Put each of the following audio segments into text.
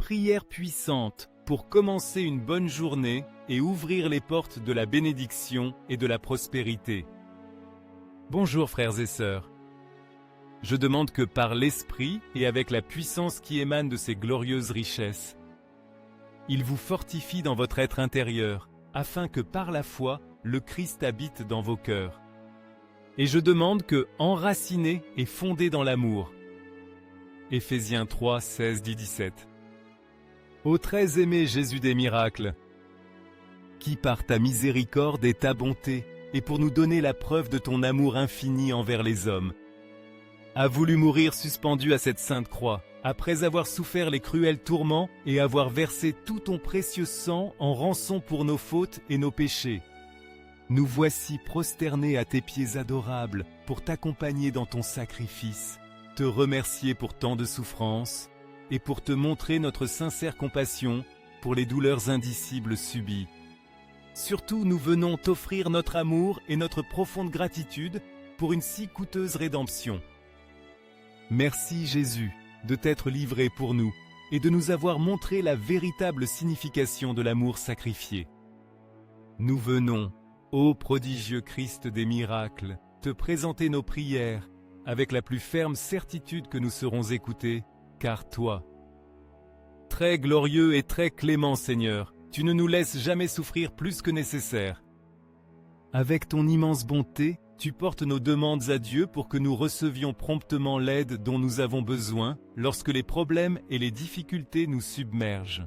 prière puissante pour commencer une bonne journée et ouvrir les portes de la bénédiction et de la prospérité. Bonjour frères et sœurs. Je demande que par l'Esprit et avec la puissance qui émane de ces glorieuses richesses, il vous fortifie dans votre être intérieur, afin que par la foi, le Christ habite dans vos cœurs. Et je demande que, enracinés et fondés dans l'amour, Éphésiens 3, 16, 17. Ô très aimé Jésus des miracles, qui par ta miséricorde et ta bonté, et pour nous donner la preuve de ton amour infini envers les hommes, a voulu mourir suspendu à cette sainte croix, après avoir souffert les cruels tourments et avoir versé tout ton précieux sang en rançon pour nos fautes et nos péchés. Nous voici prosternés à tes pieds adorables pour t'accompagner dans ton sacrifice, te remercier pour tant de souffrances et pour te montrer notre sincère compassion pour les douleurs indicibles subies. Surtout, nous venons t'offrir notre amour et notre profonde gratitude pour une si coûteuse rédemption. Merci Jésus de t'être livré pour nous et de nous avoir montré la véritable signification de l'amour sacrifié. Nous venons, ô prodigieux Christ des miracles, te présenter nos prières avec la plus ferme certitude que nous serons écoutés, car toi, très glorieux et très clément Seigneur, tu ne nous laisses jamais souffrir plus que nécessaire. Avec ton immense bonté, tu portes nos demandes à Dieu pour que nous recevions promptement l'aide dont nous avons besoin lorsque les problèmes et les difficultés nous submergent.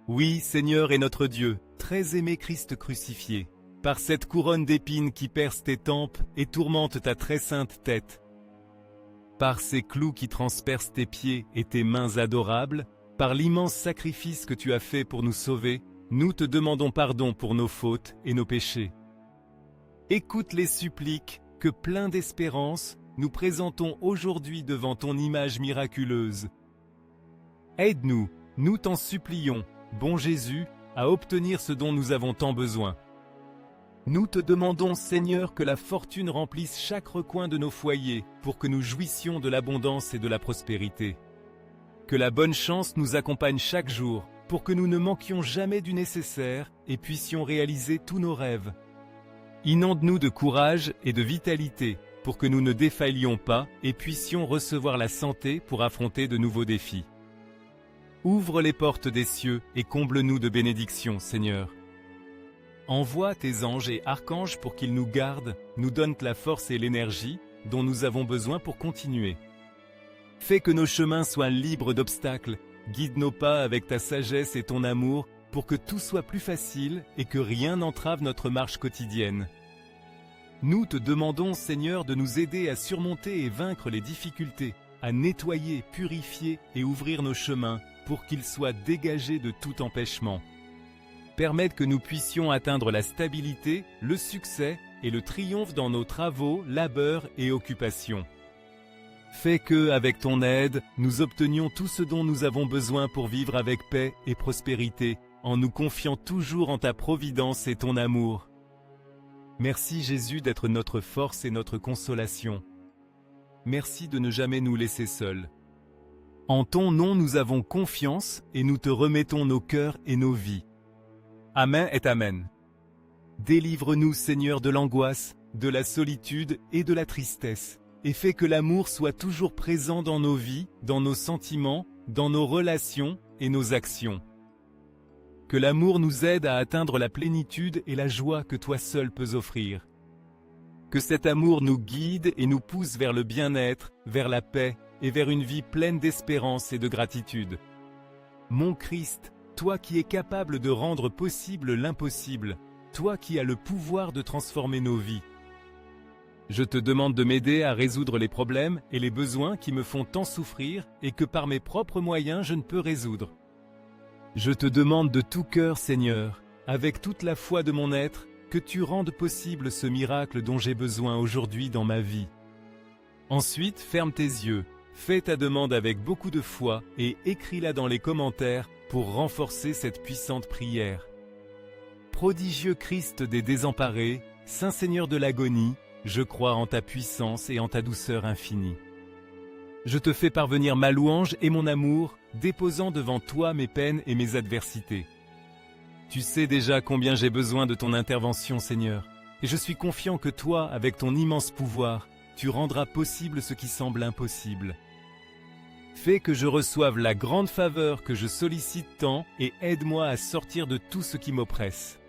Oui, Seigneur est notre Dieu, très aimé Christ crucifié, par cette couronne d'épines qui perce tes tempes et tourmente ta très sainte tête, par ces clous qui transpercent tes pieds et tes mains adorables, par l'immense sacrifice que tu as fait pour nous sauver, nous te demandons pardon pour nos fautes et nos péchés. Écoute les suppliques que, pleins d'espérance, nous présentons aujourd'hui devant ton image miraculeuse. Aide-nous, nous t'en supplions, bon Jésus, à obtenir ce dont nous avons tant besoin. Nous te demandons, Seigneur, que la fortune remplisse chaque recoin de nos foyers pour que nous jouissions de l'abondance et de la prospérité. Que la bonne chance nous accompagne chaque jour pour que nous ne manquions jamais du nécessaire et puissions réaliser tous nos rêves. Inonde-nous de courage et de vitalité pour que nous ne défaillions pas et puissions recevoir la santé pour affronter de nouveaux défis. Ouvre les portes des cieux et comble-nous de bénédictions, Seigneur. Envoie tes anges et archanges pour qu'ils nous gardent, nous donnent la force et l'énergie dont nous avons besoin pour continuer. Fais que nos chemins soient libres d'obstacles, guide nos pas avec ta sagesse et ton amour pour que tout soit plus facile et que rien n'entrave notre marche quotidienne. Nous te demandons, Seigneur, de nous aider à surmonter et vaincre les difficultés, à nettoyer, purifier et ouvrir nos chemins pour qu'ils soient dégagés de tout empêchement. Permettre que nous puissions atteindre la stabilité, le succès et le triomphe dans nos travaux, labeurs et occupations. Fais que, avec ton aide, nous obtenions tout ce dont nous avons besoin pour vivre avec paix et prospérité, en nous confiant toujours en ta providence et ton amour. Merci Jésus d'être notre force et notre consolation. Merci de ne jamais nous laisser seuls. En ton nom nous avons confiance et nous te remettons nos cœurs et nos vies. Amen et Amen. Délivre-nous Seigneur de l'angoisse, de la solitude et de la tristesse, et fais que l'amour soit toujours présent dans nos vies, dans nos sentiments, dans nos relations et nos actions. Que l'amour nous aide à atteindre la plénitude et la joie que toi seul peux offrir. Que cet amour nous guide et nous pousse vers le bien-être, vers la paix et vers une vie pleine d'espérance et de gratitude. Mon Christ, toi qui es capable de rendre possible l'impossible, toi qui as le pouvoir de transformer nos vies. Je te demande de m'aider à résoudre les problèmes et les besoins qui me font tant souffrir et que par mes propres moyens je ne peux résoudre. Je te demande de tout cœur, Seigneur, avec toute la foi de mon être, que tu rendes possible ce miracle dont j'ai besoin aujourd'hui dans ma vie. Ensuite, ferme tes yeux, fais ta demande avec beaucoup de foi et écris-la dans les commentaires pour renforcer cette puissante prière. Prodigieux Christ des désemparés, Saint Seigneur de l'agonie, je crois en ta puissance et en ta douceur infinie. Je te fais parvenir ma louange et mon amour déposant devant toi mes peines et mes adversités. Tu sais déjà combien j'ai besoin de ton intervention, Seigneur, et je suis confiant que toi, avec ton immense pouvoir, tu rendras possible ce qui semble impossible. Fais que je reçoive la grande faveur que je sollicite tant et aide-moi à sortir de tout ce qui m'oppresse.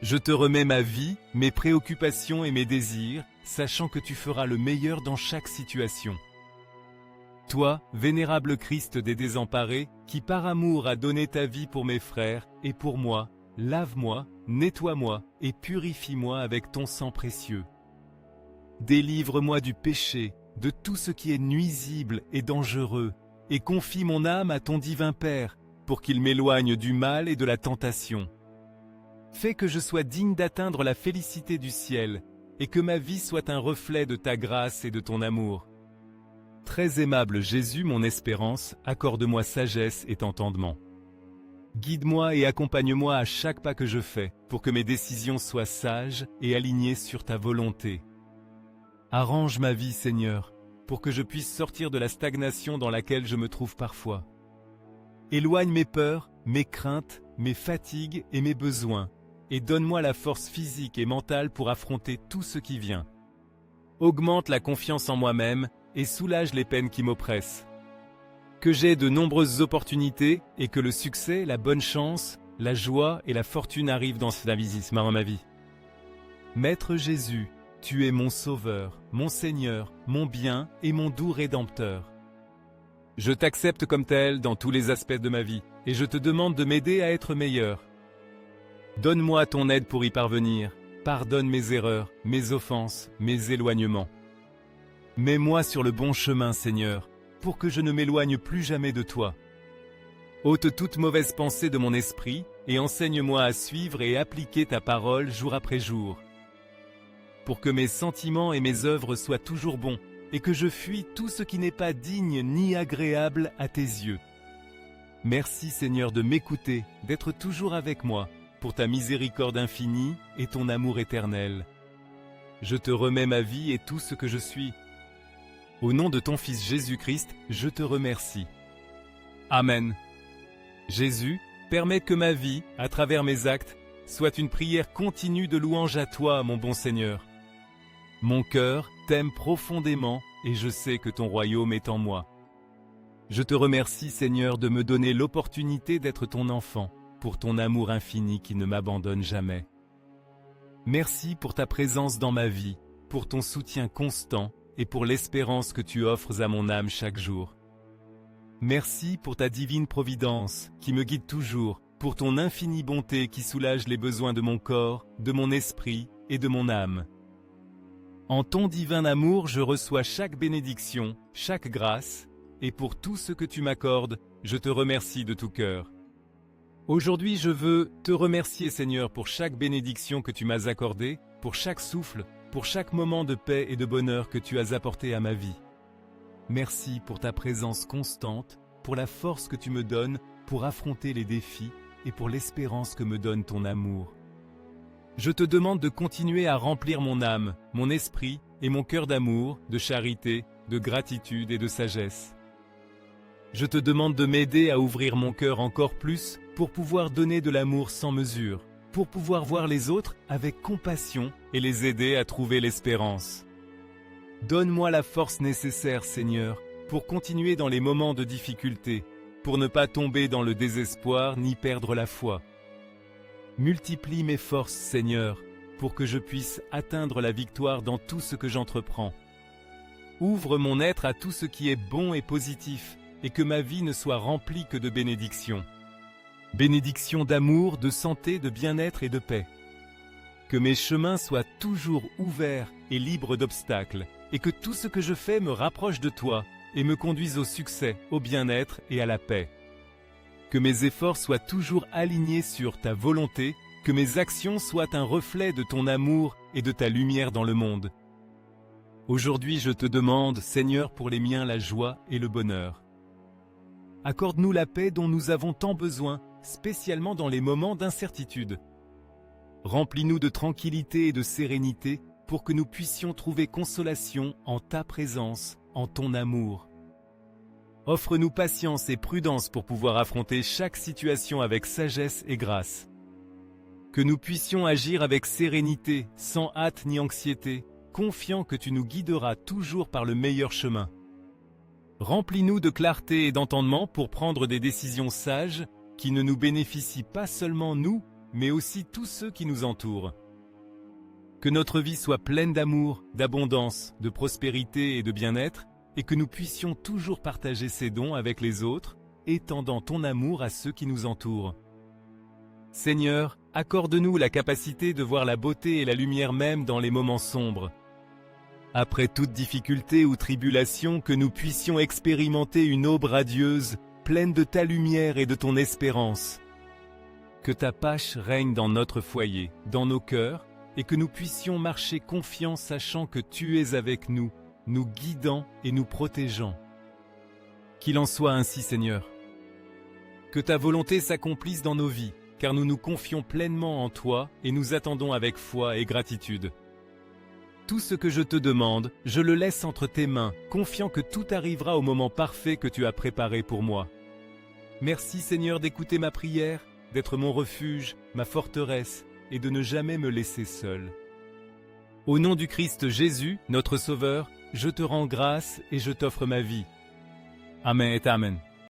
Je te remets ma vie, mes préoccupations et mes désirs, sachant que tu feras le meilleur dans chaque situation. Toi, vénérable Christ des désemparés, qui par amour a donné ta vie pour mes frères et pour moi, lave-moi, nettoie-moi et purifie-moi avec ton sang précieux. Délivre-moi du péché, de tout ce qui est nuisible et dangereux, et confie mon âme à ton divin Père, pour qu'il m'éloigne du mal et de la tentation. Fais que je sois digne d'atteindre la félicité du ciel, et que ma vie soit un reflet de ta grâce et de ton amour. Très aimable Jésus, mon espérance, accorde-moi sagesse et entendement. Guide-moi et accompagne-moi à chaque pas que je fais, pour que mes décisions soient sages et alignées sur ta volonté. Arrange ma vie, Seigneur, pour que je puisse sortir de la stagnation dans laquelle je me trouve parfois. Éloigne mes peurs, mes craintes, mes fatigues et mes besoins, et donne-moi la force physique et mentale pour affronter tout ce qui vient. Augmente la confiance en moi-même et soulage les peines qui m'oppressent. Que j'ai de nombreuses opportunités et que le succès, la bonne chance, la joie et la fortune arrivent dans ma vie. Maître Jésus, tu es mon Sauveur, mon Seigneur, mon bien et mon doux Rédempteur. Je t'accepte comme tel dans tous les aspects de ma vie et je te demande de m'aider à être meilleur. Donne-moi ton aide pour y parvenir. Pardonne mes erreurs, mes offenses, mes éloignements. Mets-moi sur le bon chemin, Seigneur, pour que je ne m'éloigne plus jamais de toi. Ôte toute mauvaise pensée de mon esprit et enseigne-moi à suivre et appliquer ta parole jour après jour. Pour que mes sentiments et mes œuvres soient toujours bons et que je fuis tout ce qui n'est pas digne ni agréable à tes yeux. Merci, Seigneur, de m'écouter, d'être toujours avec moi, pour ta miséricorde infinie et ton amour éternel. Je te remets ma vie et tout ce que je suis. Au nom de ton Fils Jésus-Christ, je te remercie. Amen. Jésus, permets que ma vie, à travers mes actes, soit une prière continue de louange à toi, mon bon Seigneur. Mon cœur t'aime profondément et je sais que ton royaume est en moi. Je te remercie, Seigneur, de me donner l'opportunité d'être ton enfant, pour ton amour infini qui ne m'abandonne jamais. Merci pour ta présence dans ma vie, pour ton soutien constant et pour l'espérance que tu offres à mon âme chaque jour. Merci pour ta divine providence qui me guide toujours, pour ton infinie bonté qui soulage les besoins de mon corps, de mon esprit et de mon âme. En ton divin amour, je reçois chaque bénédiction, chaque grâce, et pour tout ce que tu m'accordes, je te remercie de tout cœur. Aujourd'hui, je veux te remercier, Seigneur, pour chaque bénédiction que tu m'as accordée, pour chaque souffle, pour chaque moment de paix et de bonheur que tu as apporté à ma vie. Merci pour ta présence constante, pour la force que tu me donnes pour affronter les défis et pour l'espérance que me donne ton amour. Je te demande de continuer à remplir mon âme, mon esprit et mon cœur d'amour, de charité, de gratitude et de sagesse. Je te demande de m'aider à ouvrir mon cœur encore plus pour pouvoir donner de l'amour sans mesure, pour pouvoir voir les autres avec compassion et les aider à trouver l'espérance. Donne-moi la force nécessaire, Seigneur, pour continuer dans les moments de difficulté, pour ne pas tomber dans le désespoir ni perdre la foi. Multiplie mes forces, Seigneur, pour que je puisse atteindre la victoire dans tout ce que j'entreprends. Ouvre mon être à tout ce qui est bon et positif, et que ma vie ne soit remplie que de bénédictions. Bénédictions d'amour, de santé, de bien-être et de paix. Que mes chemins soient toujours ouverts et libres d'obstacles, et que tout ce que je fais me rapproche de toi et me conduise au succès, au bien-être et à la paix. Que mes efforts soient toujours alignés sur ta volonté, que mes actions soient un reflet de ton amour et de ta lumière dans le monde. Aujourd'hui, je te demande, Seigneur, pour les miens la joie et le bonheur. Accorde-nous la paix dont nous avons tant besoin, spécialement dans les moments d'incertitude. Remplis-nous de tranquillité et de sérénité pour que nous puissions trouver consolation en ta présence, en ton amour. Offre-nous patience et prudence pour pouvoir affronter chaque situation avec sagesse et grâce. Que nous puissions agir avec sérénité, sans hâte ni anxiété, confiants que tu nous guideras toujours par le meilleur chemin. Remplis-nous de clarté et d'entendement pour prendre des décisions sages qui ne nous bénéficient pas seulement nous, mais aussi tous ceux qui nous entourent. Que notre vie soit pleine d'amour, d'abondance, de prospérité et de bien-être, et que nous puissions toujours partager ces dons avec les autres, étendant ton amour à ceux qui nous entourent. Seigneur, accorde-nous la capacité de voir la beauté et la lumière même dans les moments sombres. Après toute difficulté ou tribulation, que nous puissions expérimenter une aube radieuse, pleine de ta lumière et de ton espérance. Que ta pâche règne dans notre foyer, dans nos cœurs, et que nous puissions marcher confiants sachant que tu es avec nous, nous guidant et nous protégeant. Qu'il en soit ainsi, Seigneur. Que ta volonté s'accomplisse dans nos vies, car nous nous confions pleinement en toi et nous attendons avec foi et gratitude. Tout ce que je te demande, je le laisse entre tes mains, confiant que tout arrivera au moment parfait que tu as préparé pour moi. Merci Seigneur d'écouter ma prière, d'être mon refuge, ma forteresse, et de ne jamais me laisser seul. Au nom du Christ Jésus, notre Sauveur, je te rends grâce et je t'offre ma vie. Amen et Amen.